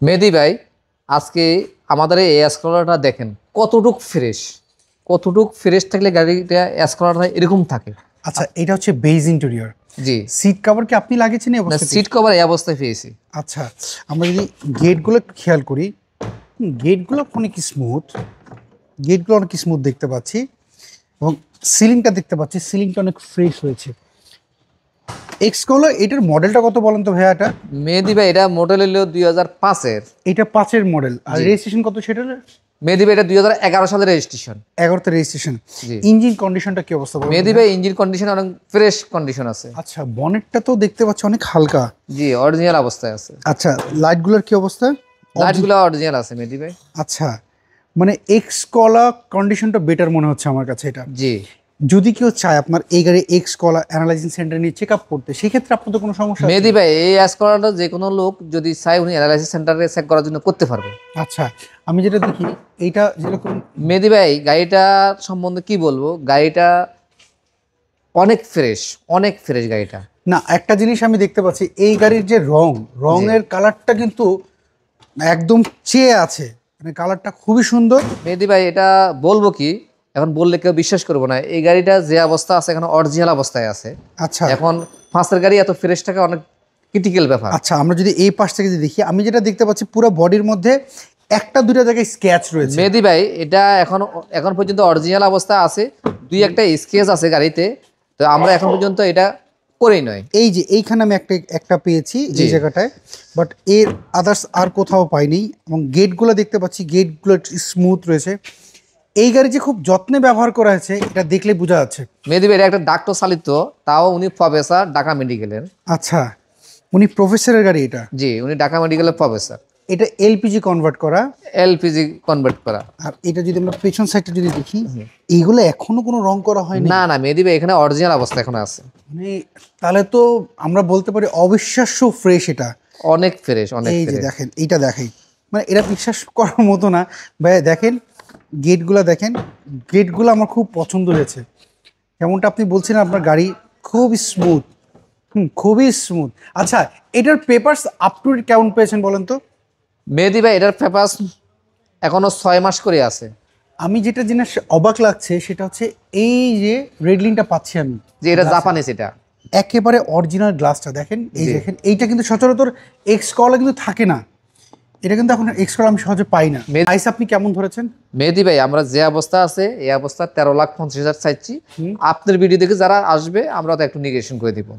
মেহেদী ভাই, আজকে আমাদের এই এসকলারটা দেখেন কতটুক ফ্রেশ থাকলে গাড়িটা এসকলারটা এরকম থাকে। আচ্ছা, এটা হচ্ছে বেজ ইন্টেরিয়র। জি, সিট কভার কি আপনি লাগিয়েছেন এই না অবস্থাতে? সিট কভার এই অবস্থায় পেয়েছি। আচ্ছা, আমরা যদি গেটগুলো একটু খেয়াল করি, গেটগুলো অনেক স্মুথ, গেটগুলো অনেক স্মুথ দেখতে পাচ্ছি, এবং সিলিংটা দেখতে পাচ্ছি, সিলিংটা অনেক ফ্রেশ হয়েছে। এক্সকোলা, এটার মডেলটা কত বলেন তো ভাইয়া? এটা মেহেদী ভাই, এটা মডেল হলো 2005-এর। এটা 5-এর মডেল, আর জি। রেজিস্ট্রেশন কত সেটার? মেহেদী ভাই, এটা 2011 সালের রেজিস্ট্রেশন। 11তে রেজিস্ট্রেশন। জি। ইঞ্জিন কন্ডিশনটা কি অবস্থা বলেন? মেহেদী ভাই, ইঞ্জিন কন্ডিশন অনেক ফ্রেশ কন্ডিশন আছে। আচ্ছা, বনেটটা তো দেখতে পাচ্ছি অনেক হালকা। জি, অরিজিনাল অবস্থায় আছে। আচ্ছা, লাইটগুলোর কি অবস্থা? লাইটগুলো অরিজিনাল আছে মেহেদী ভাই। আচ্ছা, মানে এক্সকলা কন্ডিশনটা বেটার মনে হচ্ছে আমার কাছে এটা। জি। যদি কেউ চায় আপনার এই গাড়ি এক্সকলা অ্যানালাইজিং সেন্টার নিয়ে চেক আপ করতে, সেক্ষেত্রে আপনাদের কোনো সমস্যা আছে? মেহেদী ভাই, এই এসকলারটা যে কোনো লোক যদি চায় উনি অ্যানালাইসিস সেন্টারে চেক করার জন্য করতে পারবে। আচ্ছা, আমি যেটা দেখি এইটা যেরকম, মেহেদী ভাই, গাড়িটার সম্বন্ধে কি বলবো, গাড়িটা অনেক ফ্রেশ গাড়িটা। না একটা জিনিস আমি দেখতে পাচ্ছি, এই গাড়ির যে রঙের কালারটা কিন্তু একদম চেয়ে আছে, মানে কালারটা খুবই সুন্দর। মেহেদী ভাই, এটা বলবো কি, এখন বললে কেউ বিশ্বাস করবো না। এই গাড়িটা যে অবস্থা আছে এখন অরিজিনাল অবস্থায় আছে। আচ্ছা এখন ফাঁসের গাড়ি এত ফ্রেশ থাকা অনেক ক্রিটিক্যাল ব্যাপার। আচ্ছা, আমরা যদি এই পাশ থেকে যদি দেখি, আমি যেটা দেখতে পাচ্ছি পুরো বডির মধ্যে একটা দুইটা জায়গায় স্ক্র্যাচ রয়েছে। মেহেদী ভাই, এটা এখন পর্যন্ত অরিজিনাল অবস্থা আছে, দুই একটা স্কেচ আছে গাড়িতে, তো আমরা এখন পর্যন্ত এটা করেই নয়। এই যে এইখানে আমি একটা পেয়েছি এই জায়গাটায়, বাট এর আদার্স আর কোথাও পাইনি। এবং গেটগুলো দেখতে পাচ্ছি, গেটগুলো স্মুথ রয়েছে। এই গাড়ি যে খুব যত্নে ব্যবহার করা হয়েছে এটা দেখলে বোঝা যাচ্ছে। মেহেদী ভাই, এটা একটা ডাক্তার চালিত, তাও উনি প্রফেসর ঢাকা মেডিকেলের। আচ্ছা, উনি প্রফেসরের গাড়ি এটা? জি, উনি ঢাকা মেডিকেলের প্রফেসর। এটা এলপিজি কনভার্ট করা, এলপিজি কনভার্ট করা। আর এটা যদি আমরা পেছন সাইডটা যদি দেখি, এইগুলো এখনো কোনো রং করা হয়নি। না না মেহেদী ভাই, এখানে অরিজিনাল অবস্থা এখন আছে। মানে তাহলে তো আমরা বলতে পারি অবিশ্বাস্য ফ্রেশ এটা। অনেক ফ্রেশ, অনেক এই যে ফ্রেশ। দেখেন, এইটা দেখাই, মানে এটা বিশ্বাস করার মতো না ভাই। দেখেন গেটগুলো, দেখেন গেটগুলো আমার খুব পছন্দ হয়েছে। যেমনটা আপনি বলছেন আপনার গাড়ি খুব স্মুথ, খুবই স্মুথ। আচ্ছা, এটার পেপারস আপ টু ডেট কেমন পেয়েছেন বলেন তো? মেহেদী ভাই, এটার পেপারস এখনো 6 মাস করে আছে। আমি যেটা জিনিস অবাক লাগছে সেটা হচ্ছে এই যে রেড লিনটা পাচ্ছি আমি, যে এটা জাপানিজ, এটা একেবারে অরিজিনাল গ্লাসটা দেখেন। এই দেখেন, এইটা কিন্তু সচরাচর এক্সকলা কিন্তু থাকে না, এটা কিন্তু এখন এক্সকলা আমি সহজে পাই না। প্রাইস আপনি কেমন ধরেছেন? মেহেদী ভাই, আমরা যে অবস্থা আছে এই অবস্থা 13,50,000 চাইছি। আপনার ভিডিও দেখে যারা আসবে আমরা তো একটু নেগোশিয়েশন করে দিব।